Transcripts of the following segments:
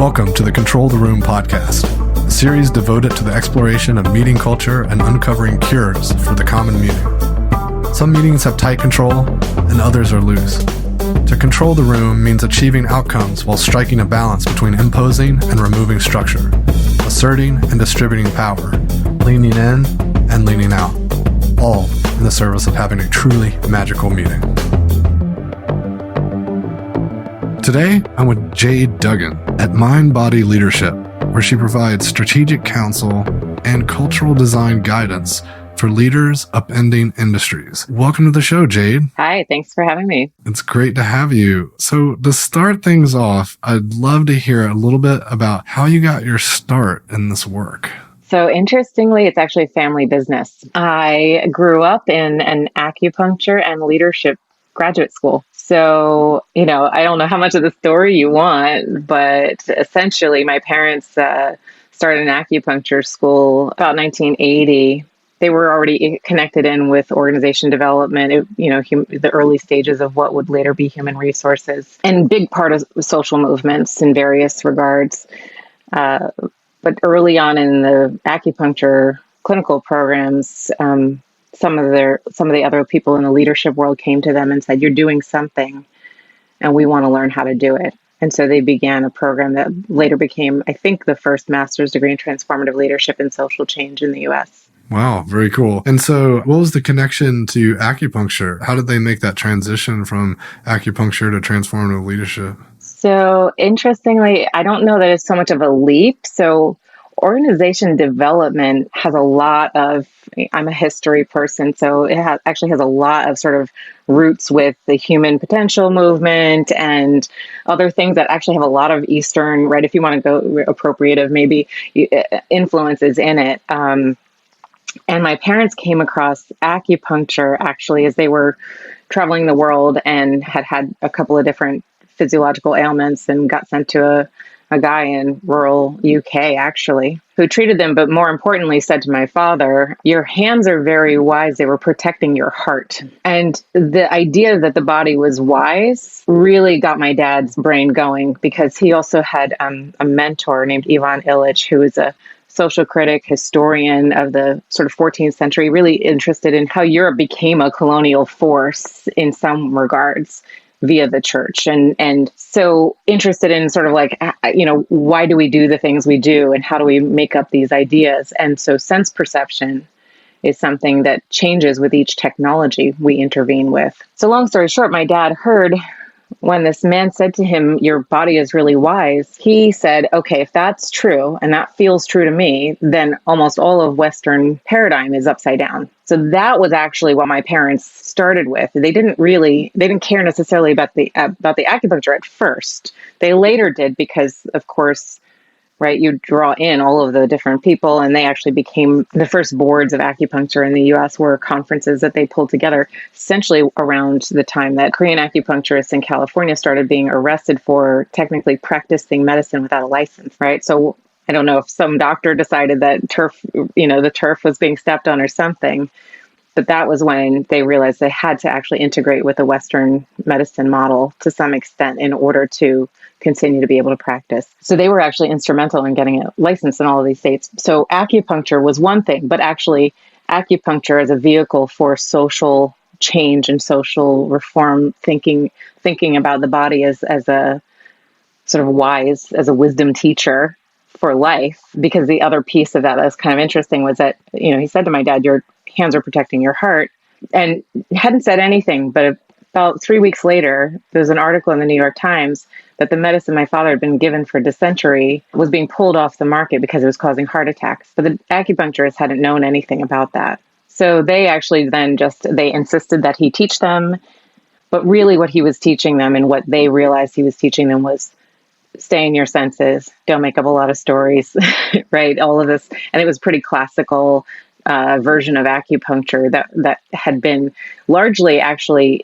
Welcome to the Control the Room podcast, a series devoted to the exploration of meeting culture and uncovering cures for the common meeting. Some meetings have tight control and others are loose. To control the room means achieving outcomes while striking a balance between imposing and removing structure, asserting and distributing power, leaning in and leaning out, all in the service of having a truly magical meeting. Today, I'm with Jade Duggan at Mindbody Leadership, where she provides strategic counsel and cultural design guidance for leaders upending industries. Welcome to the show, Jade. Hi, thanks for having me. It's great to have you. So to start things off, I'd love to hear a little bit about how you got your start in this work. So interestingly, it's actually a family business. I grew up in an acupuncture and leadership graduate school. So, I don't know how much of the story you want, but essentially my parents started an acupuncture school about 1980. They were already connected in with organization development, the early stages of what would later be human resources, and big part of social movements in various regards. But early on in the acupuncture clinical programs, some of the other people in the leadership world came to them and said, "You're doing something, and we want to learn how to do it." And so they began a program that later became, I think, the first master's degree in transformative leadership and social change in the U.S. Wow, very cool. And so what was the connection to acupuncture? How did they make that transition from acupuncture to transformative leadership? So interestingly, I don't know that it's so much of a leap. So organization development has a lot of, I'm a history person, so it actually has a lot of sort of roots with the human potential movement and other things that actually have a lot of Eastern, right, if you want to go appropriative, maybe influences in it. And my parents came across acupuncture actually as they were traveling the world and had a couple of different physiological ailments and got sent to a guy in rural UK, actually, who treated them, but more importantly said to my father, "Your hands are very wise. They were protecting your heart." And the idea that the body was wise really got my dad's brain going, because he also had a mentor named Ivan Illich, who was a social critic, historian of the sort of 14th century, really interested in how Europe became a colonial force in some regards via the church. And so interested in sort of like, why do we do the things we do and how do we make up these ideas? And so sense perception is something that changes with each technology we intervene with. So long story short, my dad heard when this man said to him, "Your body is really wise," he said, "Okay, if that's true, and that feels true to me, then almost all of Western paradigm is upside down." So that was actually what my parents started with. They didn't care necessarily about the acupuncture at first. They later did, because of course, right, you draw in all of the different people, and they actually became the first boards of acupuncture in the US were conferences that they pulled together essentially around the time that Korean acupuncturists in California started being arrested for technically practicing medicine without a license, right? So I don't know if some doctor decided that the turf was being stepped on or something, but that was when they realized they had to actually integrate with the Western medicine model to some extent in order to continue to be able to practice. So they were actually instrumental in getting it licensed in all of these states. So acupuncture was one thing, but actually acupuncture as a vehicle for social change and social reform, thinking about the body as a sort of wise, as a wisdom teacher for life. Because the other piece of that was kind of interesting was that, he said to my dad, "Your hands are protecting your heart," and hadn't said anything, but about 3 weeks later, there was an article in the New York Times that the medicine my father had been given for dysentery was being pulled off the market because it was causing heart attacks. But the acupuncturists hadn't known anything about that. So they actually then they insisted that he teach them. But really what he was teaching them and what they realized he was teaching them was stay in your senses, don't make up a lot of stories, right? All of this. And it was pretty classical version of acupuncture that had been largely actually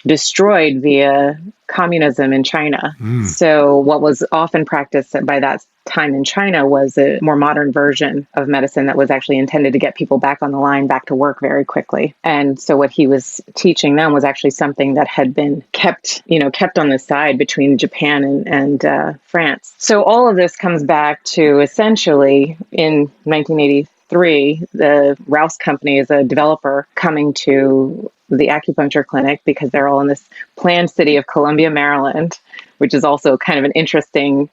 destroyed via communism in China. So what was often practiced by that time in China was a more modern version of medicine that was actually intended to get people back on the line, back to work very quickly. And so what he was teaching them was actually something that had been kept on the side between Japan and France. So all of this comes back to essentially in 1983, the Rouse Company is a developer coming to the acupuncture clinic because they're all in this planned city of Columbia, Maryland, which is also kind of an interesting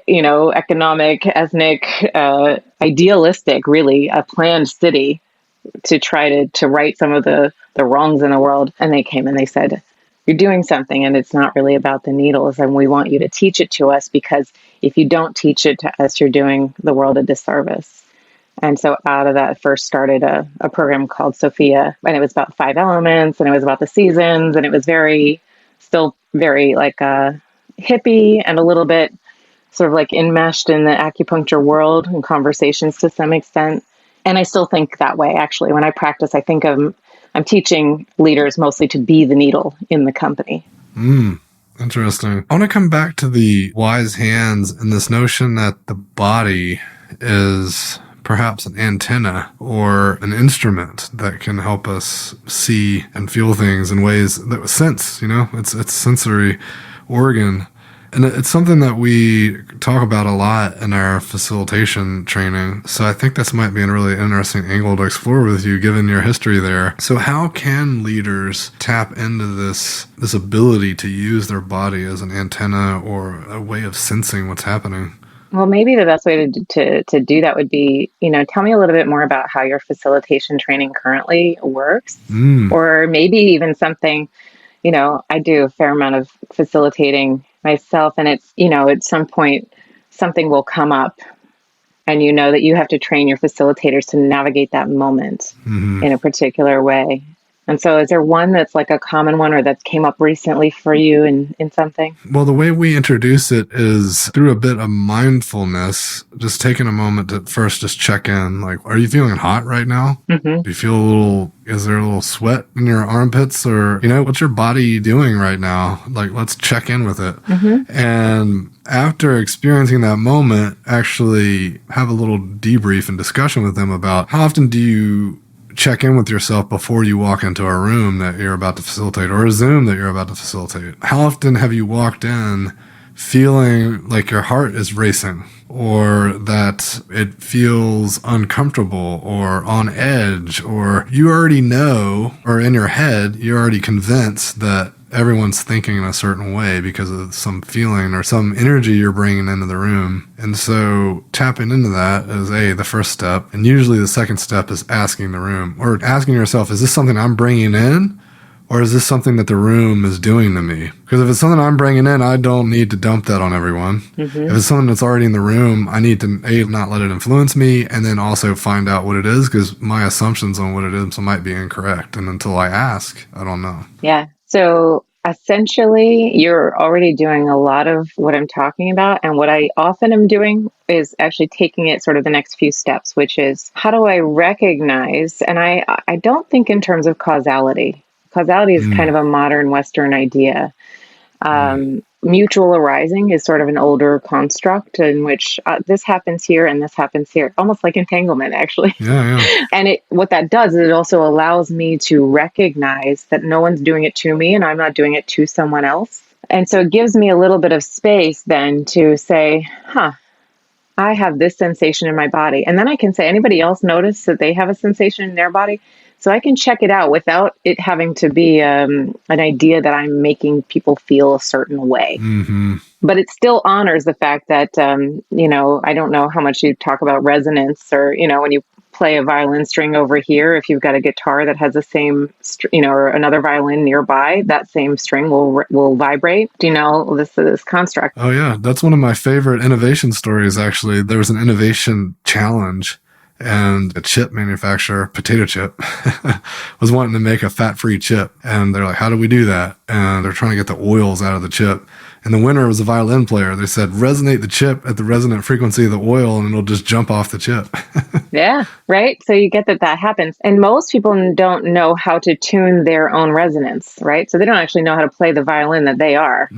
economic, ethnic, idealistic, really, a planned city to try to right some of the wrongs in the world. And they came and they said, you're doing something and it's not really about the needles, and we want you to teach it to us, because if you don't teach it to us, you're doing the world a disservice. And so out of that first started a program called Sophia, and it was about 5 elements, and it was about the seasons, and it was still very like hippie and a little bit sort of like enmeshed in the acupuncture world and conversations to some extent. And I still think that way, actually. When I practice, I think I'm teaching leaders mostly to be the needle in the company. Interesting. I want to come back to the wise hands and this notion that the body is perhaps an antenna or an instrument that can help us see and feel things in ways that sense, it's sensory organ. And it's something that we talk about a lot in our facilitation training. So I think this might be a really interesting angle to explore with you, given your history there. So how can leaders tap into this ability to use their body as an antenna or a way of sensing what's happening? Well, maybe the best way to do that would be, tell me a little bit more about how your facilitation training currently works, or maybe even something, I do a fair amount of facilitating myself, and it's, at some point something will come up and that you have to train your facilitators to navigate that moment in a particular way. And so is there one that's like a common one or that came up recently for you in something? Well, the way we introduce it is through a bit of mindfulness, just taking a moment to first just check in. Like, are you feeling hot right now? Do you feel is there a little sweat in your armpits, or, what's your body doing right now? Like, let's check in with it. And after experiencing that moment, actually have a little debrief and discussion with them about how often do you check in with yourself before you walk into a room that you're about to facilitate or a Zoom that you're about to facilitate. How often have you walked in feeling like your heart is racing, or that it feels uncomfortable or on edge, or you already know, or in your head, you're already convinced that everyone's thinking in a certain way because of some feeling or some energy you're bringing into the room. And so tapping into that is the first step. And usually the second step is asking the room, or asking yourself, is this something I'm bringing in? Or is this something that the room is doing to me? Because if it's something I'm bringing in, I don't need to dump that on everyone. If it's something that's already in the room, I need to not let it influence me, and then also find out what it is, because my assumptions on what it is might be incorrect. And until I ask, I don't know. Yeah. So essentially, you're already doing a lot of what I'm talking about. And what I often am doing is actually taking it sort of the next few steps, which is, how do I recognize, and I don't think in terms of causality. Causality is kind of a modern Western idea. Mutual arising is sort of an older construct in which this happens here and this happens here, almost like entanglement, actually. And what that does is it also allows me to recognize that no one's doing it to me and I'm not doing it to someone else. And so it gives me a little bit of space then to say, I have this sensation in my body. And then I can say, anybody else notice that they have a sensation in their body? So I can check it out without it having to be an idea that I'm making people feel a certain way. But it still honors the fact that, I don't know how much you talk about resonance, or, when you play a violin string over here, if you've got a guitar that has the same, or another violin nearby, that same string will vibrate. Do you know this construct? Oh, yeah. That's one of my favorite innovation stories, actually. There was an innovation challenge, And a chip manufacturer, potato chip, was wanting to make a fat-free chip. And they're like, how do we do that? And they're trying to get the oils out of the chip. And the winner was a violin player. They said, resonate the chip at the resonant frequency of the oil and it'll just jump off the chip. Yeah, right. So you get that happens. And most people don't know how to tune their own resonance, right? So they don't actually know how to play the violin that they are.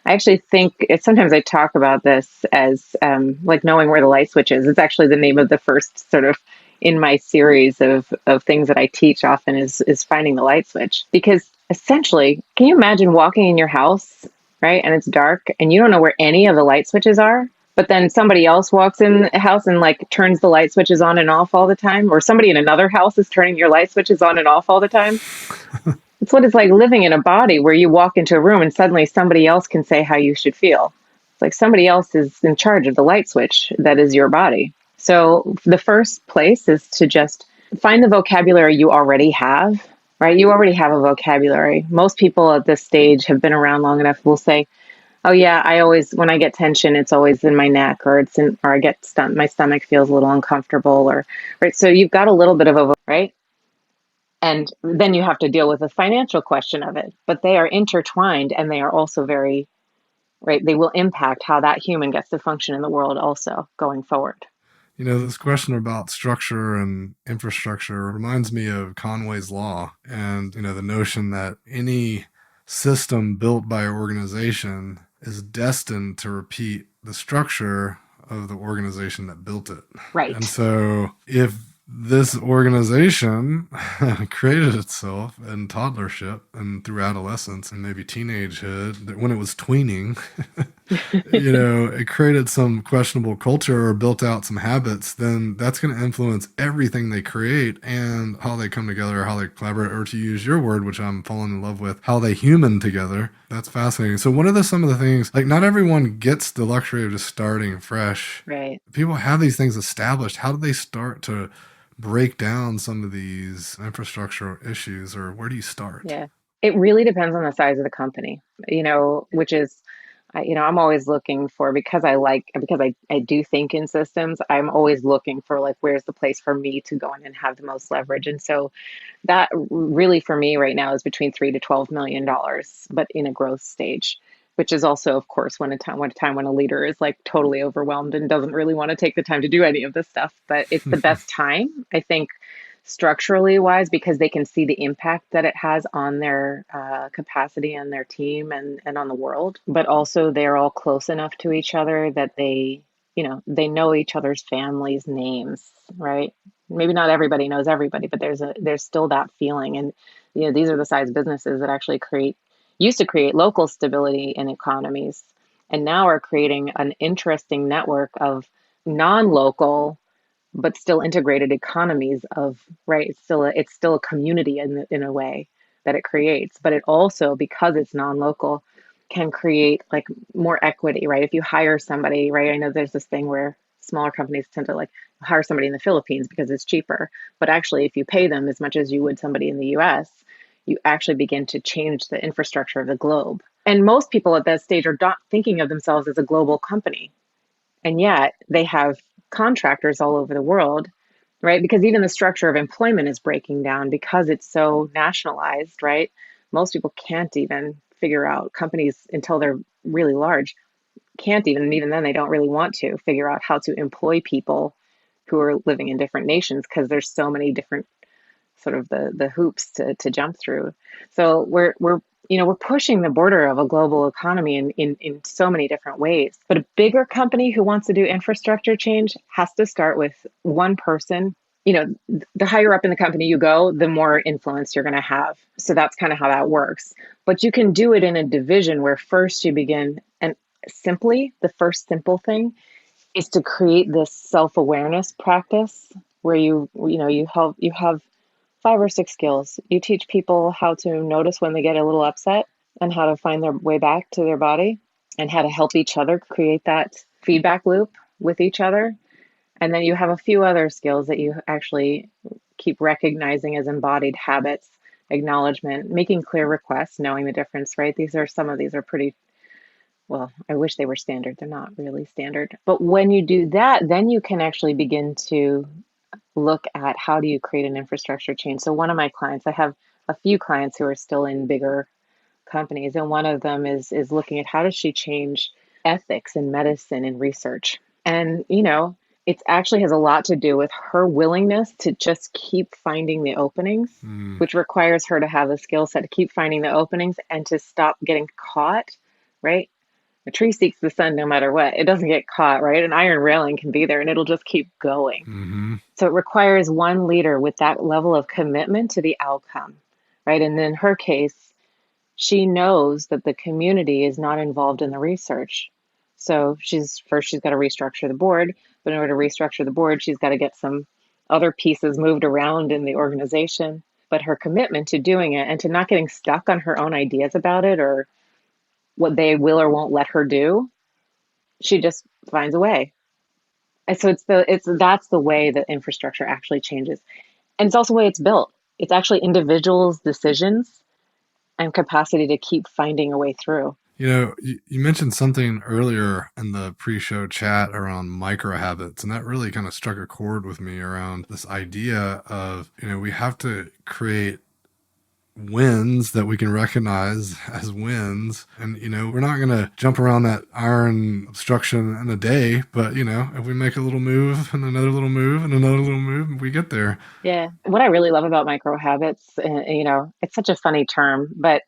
I actually think sometimes I talk about this as like knowing where the light switch is. It's actually the name of the first sort of in my series of things that I teach often is finding the light switch. Because essentially, can you imagine walking in your house, right? And it's dark and you don't know where any of the light switches are? But then somebody else walks in the house and like turns the light switches on and off all the time, or somebody in another house is turning your light switches on and off all the time. It's what it's like living in a body where you walk into a room and suddenly somebody else can say how you should feel. It's like somebody else is in charge of the light switch that is your body. So the first place is to just find the vocabulary you already have, right? You already have a vocabulary. Most people at this stage have been around long enough will say, oh yeah, I always, when I get tension, it's always in my neck or or I get my stomach feels a little uncomfortable or, right. So you've got a little bit of a, right. And then you have to deal with the financial question of it, but they are intertwined and they are also very, right. They will impact how that human gets to function in the world also going forward. You know, this question about structure and infrastructure reminds me of Conway's Law and, you know, the notion that any system built by an organization is destined to repeat the structure of the organization that built it. Right. And so if this organization created itself in toddlership and through adolescence and maybe teenagehood, when it was tweening, you know, it created some questionable culture or built out some habits, then that's going to influence everything they create and how they come together, how they collaborate, or to use your word, which I'm falling in love with, how they human together. That's fascinating. So what are some of the things, like not everyone gets the luxury of just starting fresh. Right. People have these things established. How do they start to break down some of these infrastructural issues, or where do you start? Yeah. It really depends on the size of the company, you know, which is, you know, I'm always looking for, because I do think in systems, I'm always looking for like, where's the place for me to go in and have the most leverage. And so that really for me right now is between $3 to $12 million, but in a growth stage, which is also, of course, when a leader is like totally overwhelmed and doesn't really want to take the time to do any of this stuff. But it's the best time, I think, structurally wise, because they can see the impact that it has on their capacity and their team and on the world. But also they're all close enough to each other that they know each other's families' names, right? Maybe not everybody knows everybody, but there's still that feeling. And these are the size businesses that actually used to create local stability in economies, and now are creating an interesting network of non-local but still integrated economies of, right, it's still a community in a way that it creates, but it also, because it's non-local, can create like more equity, right? If you hire somebody, right, I know there's this thing where smaller companies tend to like hire somebody in the Philippines because it's cheaper, but actually if you pay them as much as you would somebody in the US, you actually begin to change the infrastructure of the globe. And most people at that stage are not thinking of themselves as a global company, and yet they have contractors all over the world, right? Because even the structure of employment is breaking down because it's so nationalized, right? Most people can't even figure out, companies until they're really large can't even then they don't really want to figure out how to employ people who are living in different nations, because there's so many different sort of the hoops to jump through. So we're pushing the border of a global economy in so many different ways. But a bigger company who wants to do infrastructure change has to start with one person. The higher up in the company you go, the more influence you're going to have. So that's kind of how that works. But you can do it in a division where first you begin, and simply, the first simple thing is to create this self-awareness practice where you have 5 or 6 skills. You teach people how to notice when they get a little upset and how to find their way back to their body and how to help each other create that feedback loop with each other. And then you have a few other skills that you actually keep recognizing as embodied habits: acknowledgement, making clear requests, knowing the difference, right? Some of these are pretty well, I wish they were standard. They're not really standard. But when you do that, then you can actually begin to look at how do you create an infrastructure change. So one of my clients, I have a few clients who are still in bigger companies, and one of them is looking at how does she change ethics in medicine and research. And it actually has a lot to do with her willingness to just keep finding the openings, which requires her to have a skill set to keep finding the openings and to stop getting caught, right? A tree seeks the sun no matter what. It doesn't get caught, right? An iron railing can be there and it'll just keep going. So it requires one leader with that level of commitment to the outcome, right? And in her case, she knows that the community is not involved in the research. So she's got to restructure the board, but in order to restructure the board, she's got to get some other pieces moved around in the organization. But her commitment to doing it and to not getting stuck on her own ideas about it or what they will or won't let her do, she just finds a way. And so that's the way that infrastructure actually changes. And it's also the way it's built. It's actually individuals' decisions and capacity to keep finding a way through. You mentioned something earlier in the pre-show chat around micro habits, and that really kind of struck a chord with me around this idea of, we have to create wins that we can recognize as wins. And, we're not going to jump around that iron obstruction in a day, but, if we make a little move and another little move and another little move, we get there. Yeah. What I really love about micro habits, it's such a funny term, but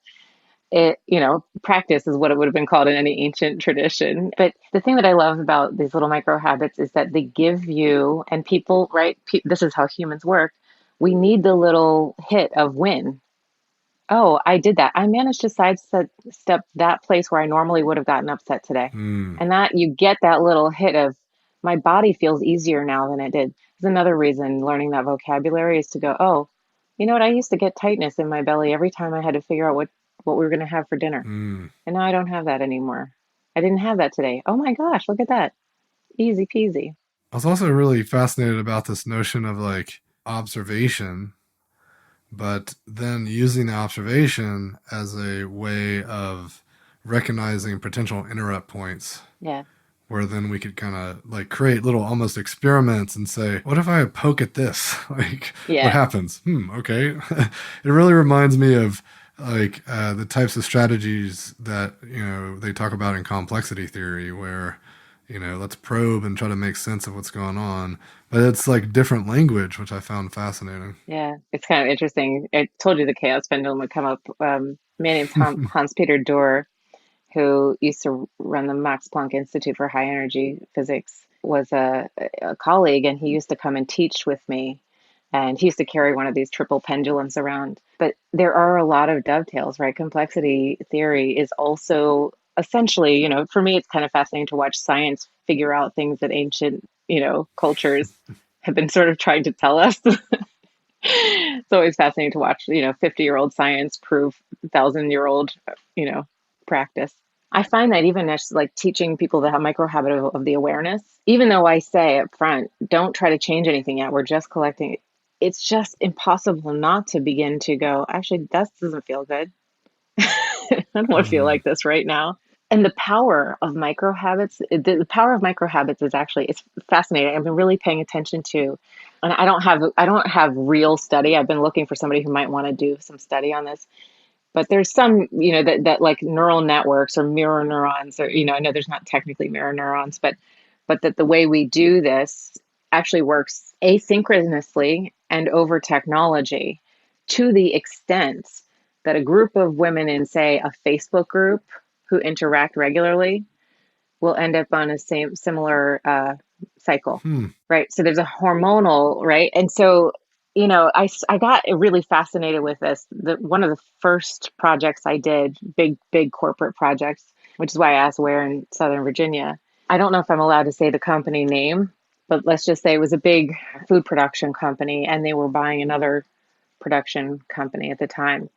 practice is what it would have been called in any ancient tradition. But the thing that I love about these little micro habits is that they give you, and people, right? This is how humans work. We need the little hit of win. Oh, I did that. I managed to sidestep that place where I normally would have gotten upset today. And that you get that little hit of my body feels easier now than it did. There's another reason learning that vocabulary is to go, oh, you know what? I used to get tightness in my belly every time I had to figure out what we were going to have for dinner. And now I don't have that anymore. I didn't have that today. Oh my gosh, look at that. Easy peasy. I was also really fascinated about this notion of like observation, but then using the observation as a way of recognizing potential interrupt points. Yeah. Where then we could kind of like create little almost experiments and say, what if I poke at this? Like, what happens? Okay. It really reminds me of like the types of strategies that, they talk about in complexity theory where, let's probe and try to make sense of what's going on. But it's like different language, which I found fascinating. Yeah, it's kind of interesting. I told you the chaos pendulum would come up. A man named Hans-Peter Dürr, who used to run the Max Planck Institute for High Energy Physics, was a colleague, and he used to come and teach with me. And he used to carry one of these triple pendulums around. But there are a lot of dovetails, right? Complexity theory is also essentially, for me, it's kind of fascinating to watch science figure out things that ancient, cultures have been sort of trying to tell us. It's always fascinating to watch, 50-year-old science prove 1,000-year-old, practice. I find that even as like teaching people that have micro habit of the awareness, even though I say up front, don't try to change anything yet, we're just collecting. It's just impossible not to begin to go, actually, that doesn't feel good. I don't want to feel like this right now. And the power of micro habits, the power of micro habits is actually, it's fascinating. I've been really paying attention to, and I don't have real study. I've been looking for somebody who might want to do some study on this. But there's some, that like neural networks or mirror neurons, or, I know there's not technically mirror neurons, but that the way we do this actually works asynchronously and over technology to the extent that a group of women in, say, a Facebook group who interact regularly will end up on a similar cycle, right? So there's a hormonal, right? And so, I got really fascinated with this. One of the first projects I did, big corporate projects, which is why I asked where in Southern Virginia. I don't know if I'm allowed to say the company name, but let's just say it was a big food production company, and they were buying another production company at the time.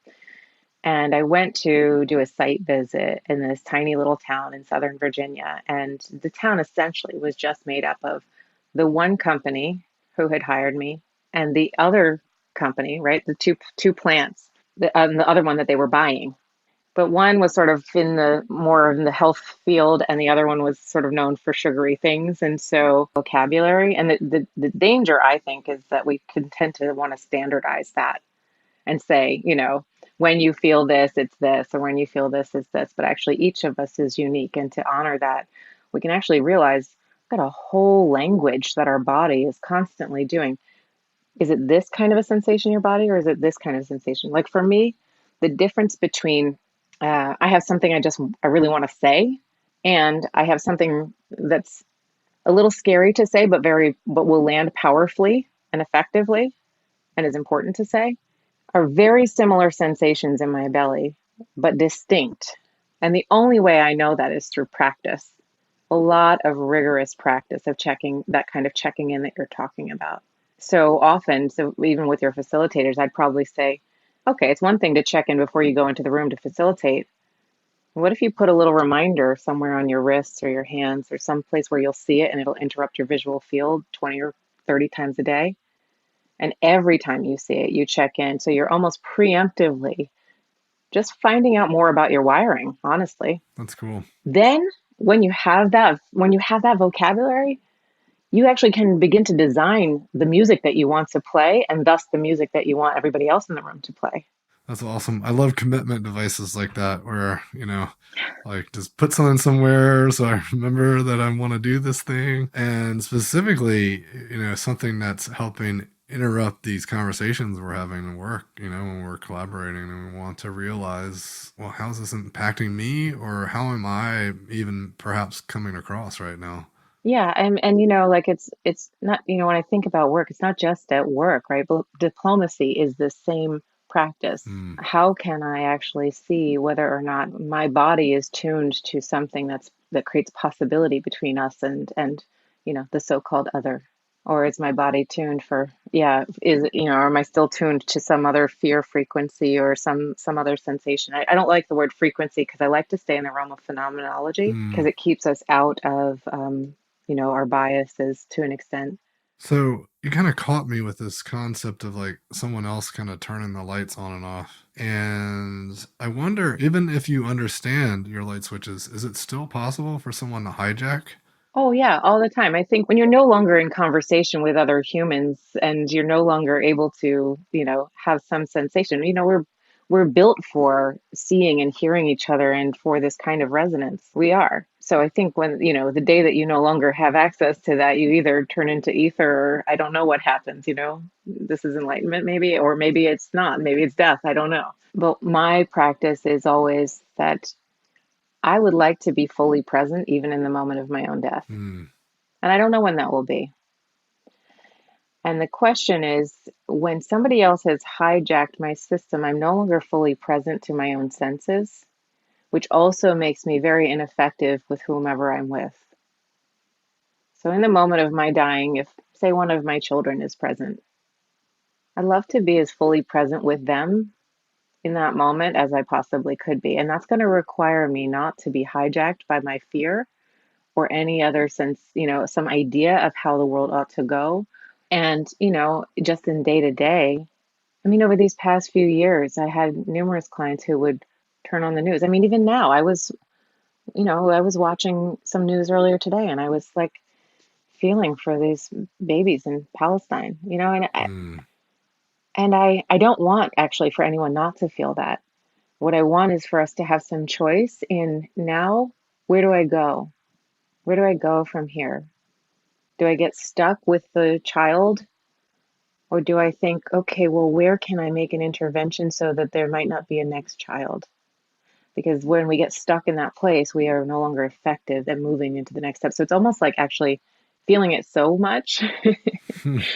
And I went to do a site visit in this tiny little town in Southern Virginia. And the town essentially was just made up of the one company who had hired me and the other company, right? The two plants, the other one that they were buying. But one was sort of in the more in the health field, and the other one was sort of known for sugary things. And so vocabulary, and the danger, I think, is that we can tend to want to standardize that and say, when you feel this, it's this, or when you feel this, it's this. But actually, each of us is unique. And to honor that, we can actually realize we've got a whole language that our body is constantly doing. Is it this kind of a sensation in your body, or is it this kind of sensation? Like for me, the difference between I have something I really want to say, and I have something that's a little scary to say, but will land powerfully and effectively, and is important to say, are very similar sensations in my belly, but distinct. And the only way I know that is through practice. A lot of rigorous practice of checking in that you're talking about. So often, so even with your facilitators, I'd probably say, okay, it's one thing to check in before you go into the room to facilitate. What if you put a little reminder somewhere on your wrists or your hands or some place where you'll see it and it'll interrupt your visual field 20 or 30 times a day? And every time you see it, you check in. So you're almost preemptively just finding out more about your wiring, honestly. That's cool. Then when you have that vocabulary, you actually can begin to design the music that you want to play, and thus the music that you want everybody else in the room to play. That's awesome. I love commitment devices like that where, like just put something somewhere so I remember that I want to do this thing. And specifically, something that's helping interrupt these conversations we're having at work, when we're collaborating and we want to realize, well, how is this impacting me, or how am I even perhaps coming across right now? Yeah, and like it's not, when I think about work, it's not just at work, right? But diplomacy is the same practice. Mm, How can I actually see whether or not my body is tuned to something that creates possibility between us and the so-called other? Or is my body tuned for, yeah, or am I still tuned to some other fear frequency or some other sensation? I don't like the word frequency because I like to stay in the realm of phenomenology because mm. it keeps us out of our biases to an extent. So you kind of caught me with this concept of like someone else kind of turning the lights on and off. And I wonder, even if you understand your light switches, is it still possible for someone to hijack? Oh yeah, all the time. I think when you're no longer in conversation with other humans and you're no longer able to, have some sensation, we're built for seeing and hearing each other and for this kind of resonance. We are. So I think when, the day that you no longer have access to that, you either turn into ether or I don't know what happens, This is enlightenment maybe, or maybe it's not. Maybe it's death. I don't know. But my practice is always that I would like to be fully present even in the moment of my own death. Hmm. And I don't know when that will be. And the question is, when somebody else has hijacked my system, I'm no longer fully present to my own senses, which also makes me very ineffective with whomever I'm with. So, in the moment of my dying, if, say, one of my children is present, I'd love to be as fully present with them in that moment as I possibly could be. And that's going to require me not to be hijacked by my fear or any other sense, some idea of how the world ought to go. And, just in day to day, I mean, over these past few years, I had numerous clients who would turn on the news. I mean, even now, I was watching some news earlier today and I was like feeling for these babies in Palestine, Hmm. and I don't want actually for anyone not to feel that. What I want is for us to have some choice in now, where do I go? Where do I go from here? Do I get stuck with the child? Or do I think, okay, well, where can I make an intervention so that there might not be a next child? Because when we get stuck in that place, we are no longer effective at moving into the next step. So it's almost like actually feeling it so much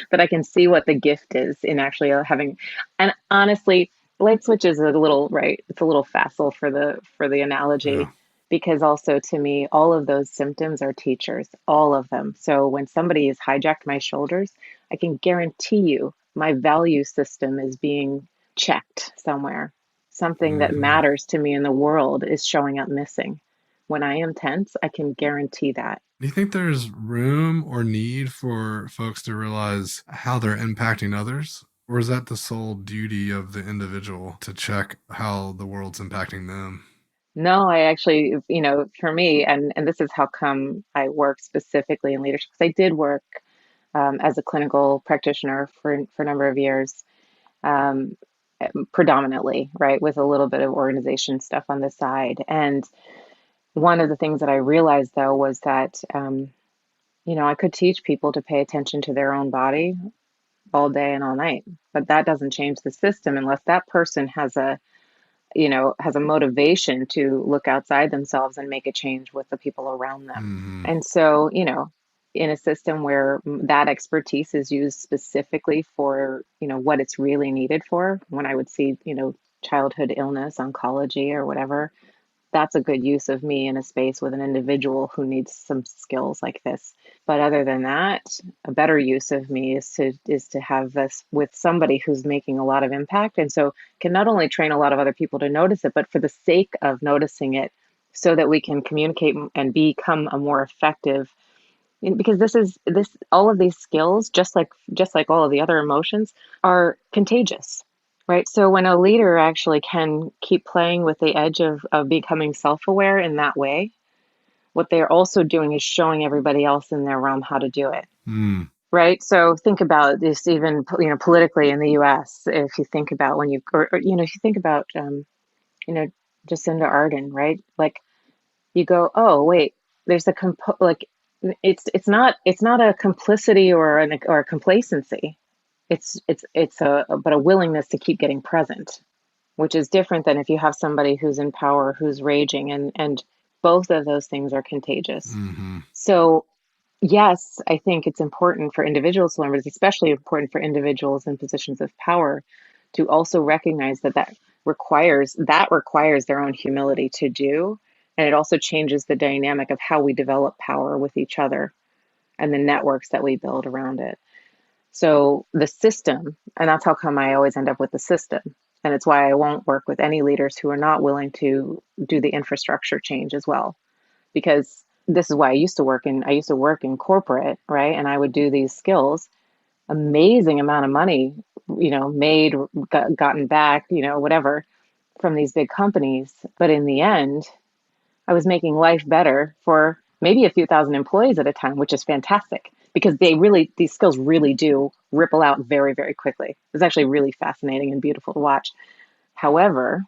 that I can see what the gift is in actually having. And honestly, light switch is a little right. It's a little facile for the Yeah. analogy because also to me, all of those symptoms are teachers, all of them. So when somebody has hijacked my shoulders, I can guarantee you my value system is being checked somewhere. Something that Hmm. matters to me in the world is showing up missing. When I am tense, I can guarantee that. Do you think there's room or need for folks to realize how they're impacting others? Or is that the sole duty of the individual to check how the world's impacting them? No, I actually, for me, and this is how come I work specifically in leadership, because I did work as a clinical practitioner for a number of years, um, predominantly, right, with a little bit of organization stuff on the side. And one of the things that I realized, though, was that, I could teach people to pay attention to their own body all day and all night, but that doesn't change the system unless that person has a motivation to look outside themselves and make a change with the people around them. Hmm. And so, in a system where that expertise is used specifically for, what it's really needed for, when I would see, childhood illness, oncology, or whatever, that's a good use of me in a space with an individual who needs some skills like this. But other than that, a better use of me is to have this with somebody who's making a lot of impact, and so can not only train a lot of other people to notice it, but for the sake of noticing it, so that we can communicate and become a more effective. Because this all of these skills, just like all of the other emotions, are contagious, right? So when a leader actually can keep playing with the edge of becoming self-aware in that way, what they're also doing is showing everybody else in their realm how to do it, Mm. right? So think about this, even politically in the U.S. If you think about when you or if you think about you know Jacinda Ardern, right? Like, you go, oh wait, there's like, it's not a complicity or a complacency. It's a willingness to keep getting present, which is different than if you have somebody who's in power, who's raging, and both of those things are contagious. Hmm. So yes, I think it's important for individuals to learn, but it's especially important for individuals in positions of power to also recognize that requires their own humility to do. And it also changes the dynamic of how we develop power with each other and the networks that we build around it. So the system, and that's how come I always end up with the system. And it's why I won't work with any leaders who are not willing to do the infrastructure change as well, because this is why I used to work in corporate, right? And I would do these skills, amazing amount of money, made, gotten back, whatever, from these big companies. But in the end, I was making life better for maybe a few thousand employees at a time, which is fantastic because these skills really do ripple out very, very quickly. It's actually really fascinating and beautiful to watch. However,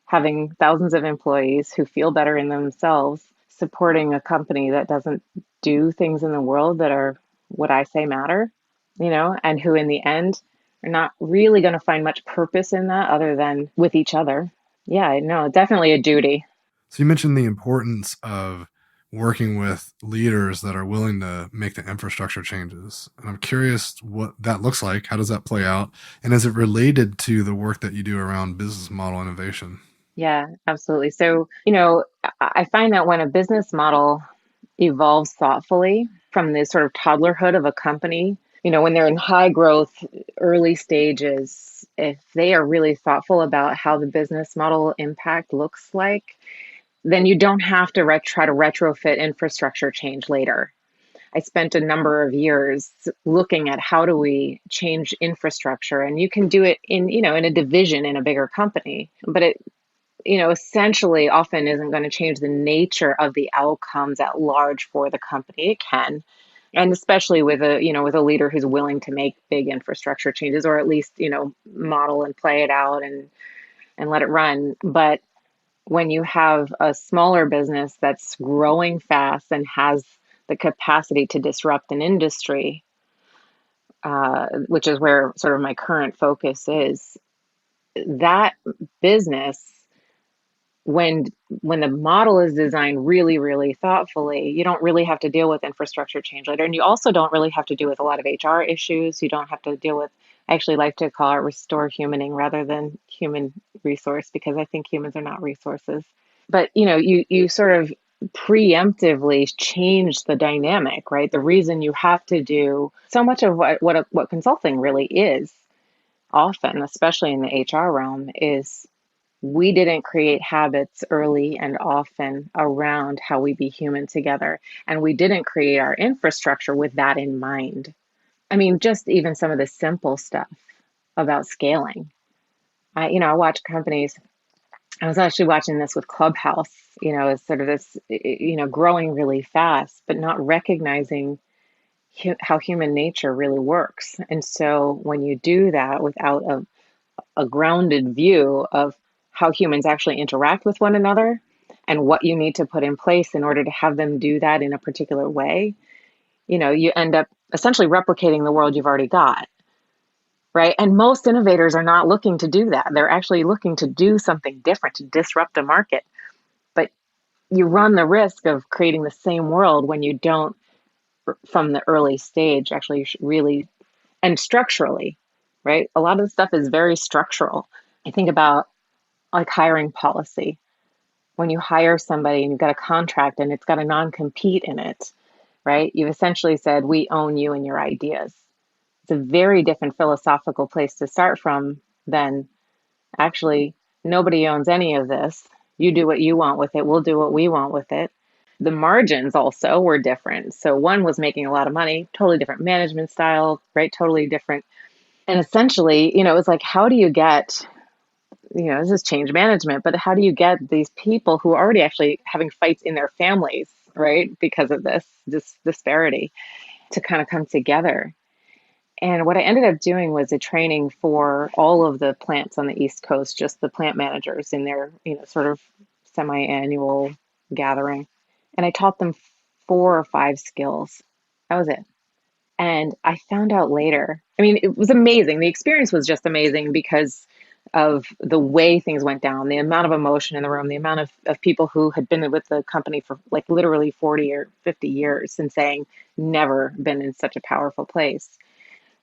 having thousands of employees who feel better in themselves, supporting a company that doesn't do things in the world that are what I say matter, and who in the end are not really going to find much purpose in that other than with each other. Yeah, no, definitely a duty. So you mentioned the importance of working with leaders that are willing to make the infrastructure changes. And I'm curious what that looks like. How does that play out? And is it related to the work that you do around business model innovation? Yeah, absolutely. So, I find that when a business model evolves thoughtfully from the sort of toddlerhood of a company, when they're in high growth early stages, if they are really thoughtful about how the business model impact looks like, then you don't have to try to retrofit infrastructure change later. I spent a number of years looking at how do we change infrastructure, and you can do it in a division in a bigger company, but it essentially often isn't going to change the nature of the outcomes at large for the company. It can, and especially with a leader who's willing to make big infrastructure changes, or at least model and play it out and let it run. But when you have a smaller business that's growing fast and has the capacity to disrupt an industry, which is where sort of my current focus is, that business, when when the model is designed really, really thoughtfully, you don't really have to deal with infrastructure change later. And you also don't really have to deal with a lot of HR issues. You don't have to deal with, I actually like to call it restore humaning rather than human resource, because I think humans are not resources. But you sort of preemptively change the dynamic, right? The reason you have to do so much of what consulting really is, often, especially in the HR realm, is we didn't create habits early and often around how we be human together. And we didn't create our infrastructure with that in mind. I mean, just even some of the simple stuff about scaling. I watch companies I was actually watching this with Clubhouse, as sort of this, growing really fast, but not recognizing how human nature really works. And so when you do that without a grounded view of how humans actually interact with one another and what you need to put in place in order to have them do that in a particular way, you end up essentially replicating the world you've already got. Right. And most innovators are not looking to do that. They're actually looking to do something different, to disrupt the market. But you run the risk of creating the same world when you don't, from the early stage, actually really, and structurally, right? A lot of the stuff is very structural. I think about like hiring policy. When you hire somebody and you've got a contract and it's got a non-compete in it, right? You've essentially said, we own you and your ideas. It's a very different philosophical place to start from than actually nobody owns any of this. You do what you want with it. We'll do what we want with it. The margins also were different. So one was making a lot of money, totally different management style, right? Totally different. And essentially, it was like, how do you get, this is change management, but how do you get these people who are already actually having fights in their families, right? Because of this disparity to kind of come together. And what I ended up doing was a training for all of the plants on the East Coast, just the plant managers in their, sort of semi-annual gathering. And I taught them 4 or 5 skills. That was it. And I found out later, I mean, it was amazing. The experience was just amazing because of the way things went down, the amount of emotion in the room, the amount of people who had been with the company for like literally 40 or 50 years and saying, never been in such a powerful place.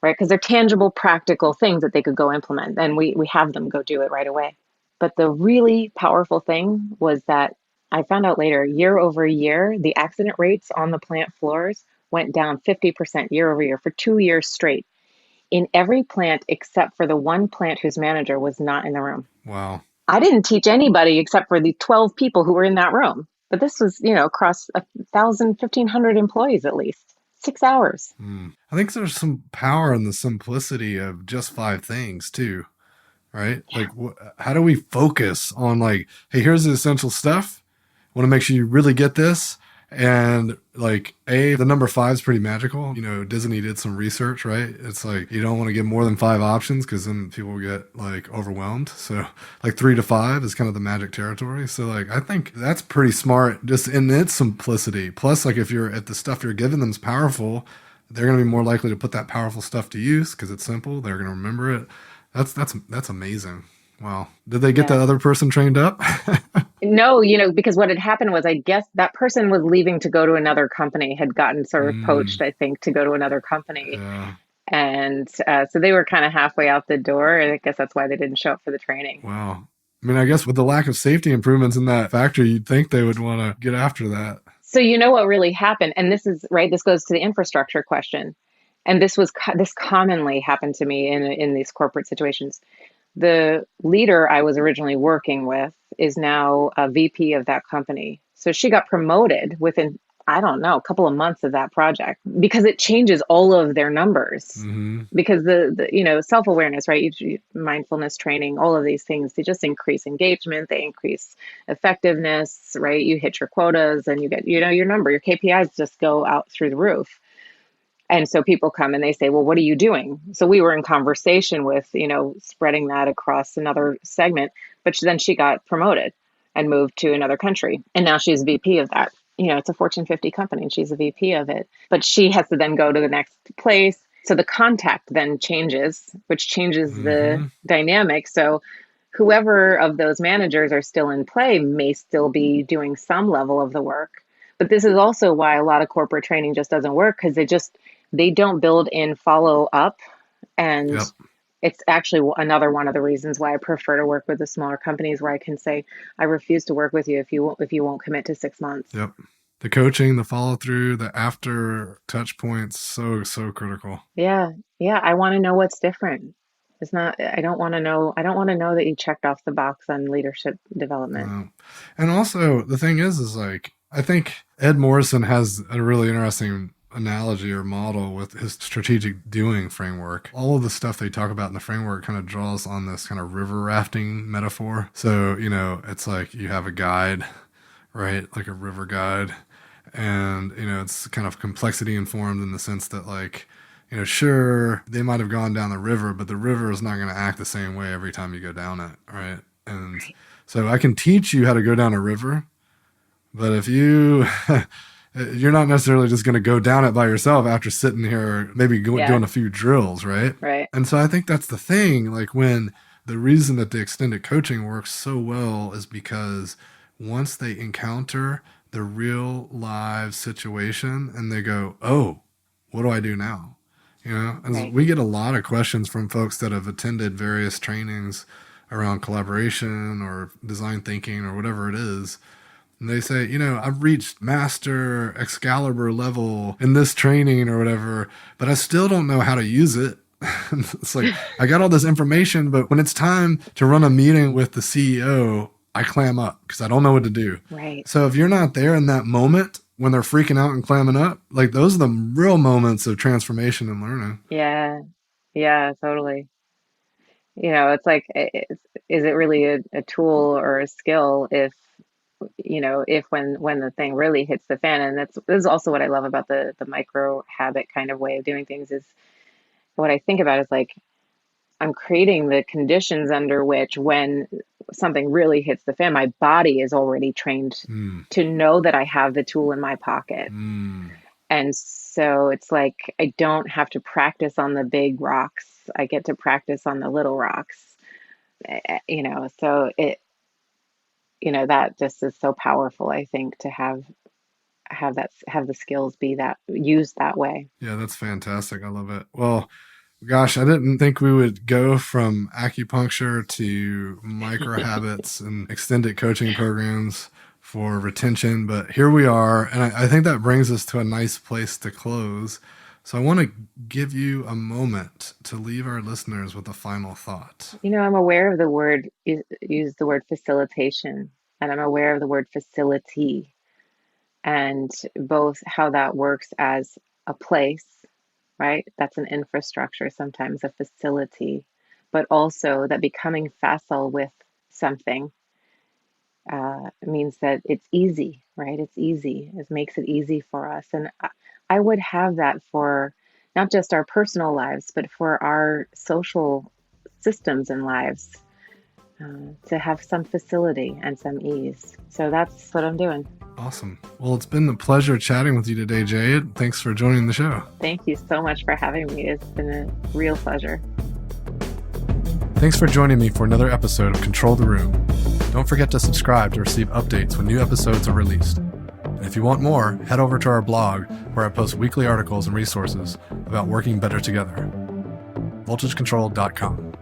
Right? Because they're tangible, practical things that they could go implement. And we have them go do it right away. But the really powerful thing was that I found out later, year over year, the accident rates on the plant floors went down 50% year over year for 2 years straight in every plant except for the one plant whose manager was not in the room. Wow. I didn't teach anybody except for the 12 people who were in that room. But this was, across 1,000, 1,500 employees at least. 6 hours. I think there's some power in the simplicity of just 5 things too, right? Yeah. Like, how do we focus on like, hey, here's the essential stuff. Want to make sure you really get this. And like, the number 5 is pretty magical. Disney did some research, right? It's like, you don't want to give more than 5 options because then people get like overwhelmed. So like 3 to 5 is kind of the magic territory. So like, I think that's pretty smart just in its simplicity. Plus, like if the stuff you're giving them is powerful, they're going to be more likely to put that powerful stuff to use because it's simple. They're going to remember it. That's amazing. Wow. Did they get that other person trained up? No, because what had happened was I guess that person was leaving to go to another company, had gotten sort of poached, I think, to go to another company. Yeah. And so they were kind of halfway out the door. And I guess that's why they didn't show up for the training. Wow. I mean, I guess with the lack of safety improvements in that factory, you'd think they would want to get after that. So what really happened, and this is right, this goes to the infrastructure question. And this commonly happened to me in these corporate situations. The leader I was originally working with is now a VP of that company. So she got promoted within, I don't know, a couple of months of that project because it changes all of their numbers. Mm-hmm. Because the self-awareness, right? Mindfulness training, all of these things, they just increase engagement, they increase effectiveness, right? You hit your quotas and you get, your number, your KPIs just go out through the roof. And so people come and they say, well, what are you doing? So we were in conversation with, spreading that across another segment, but then she got promoted and moved to another country. And now she's VP of that. It's a Fortune 50 company and she's a VP of it, but she has to then go to the next place. So the contact then changes, which changes the dynamic. So whoever of those managers are still in play may still be doing some level of the work. But this is also why a lot of corporate training just doesn't work because they don't build in follow up. And it's actually another one of the reasons why I prefer to work with the smaller companies where I can say, I refuse to work with you if you won't commit to 6 months. Yep. The coaching, the follow through, the after touch points, so critical. Yeah. Yeah. I want to know what's different. I don't want to know that you checked off the box on leadership development. Wow. And also the thing is like, I think Ed Morrison has a really interesting analogy or model with his strategic doing framework. All of the stuff they talk about in the framework kind of draws on this kind of river rafting metaphor. So, it's like you have a guide, right? Like a river guide. And, it's kind of complexity informed in the sense that, like, sure, they might have gone down the river, but the river is not going to act the same way every time you go down it, right? And so I can teach you how to go down a river, but if you're not necessarily just going to go down it by yourself after sitting here, maybe doing a few drills, right? Right. And so I think that's the thing, like when the reason that the extended coaching works so well is because once they encounter the real live situation and they go, oh, what do I do now? Right. We get a lot of questions from folks that have attended various trainings around collaboration or design thinking or whatever it is. And they say, I've reached master Excalibur level in this training or whatever, but I still don't know how to use it. It's like, I got all this information, but when it's time to run a meeting with the CEO, I clam up because I don't know what to do. Right. So if you're not there in that moment when they're freaking out and clamming up, like those are the real moments of transformation and learning. Yeah. Yeah, totally. It's like, is it really a tool or a skill if when the thing really hits the fan? And this is also what I love about the micro habit kind of way of doing things is what I think about is like, I'm creating the conditions under which when something really hits the fan, my body is already trained to know that I have the tool in my pocket. And so it's like, I don't have to practice on the big rocks. I get to practice on the little rocks, so that just is so powerful, I think, to have the skills be that used that way. Yeah, that's fantastic. I love it. Well, gosh, I didn't think we would go from acupuncture to micro habits and extended coaching programs for retention, but here we are. And I think that brings us to a nice place to close. So I want to give you a moment to leave our listeners with a final thought. I'm aware of the word, use the word facilitation, and I'm aware of the word facility, and both how that works as a place, right? That's an infrastructure, sometimes a facility, but also that becoming facile with something means that it's easy, right? It's easy. It makes it easy for us. And I would have that for not just our personal lives, but for our social systems and lives, to have some facility and some ease. So that's what I'm doing. Awesome. Well, it's been a pleasure chatting with you today, Jade. Thanks for joining the show. Thank you so much for having me. It's been a real pleasure. Thanks for joining me for another episode of Control the Room. Don't forget to subscribe to receive updates when new episodes are released. And if you want more, head over to our blog where I post weekly articles and resources about working better together. voltagecontrol.com.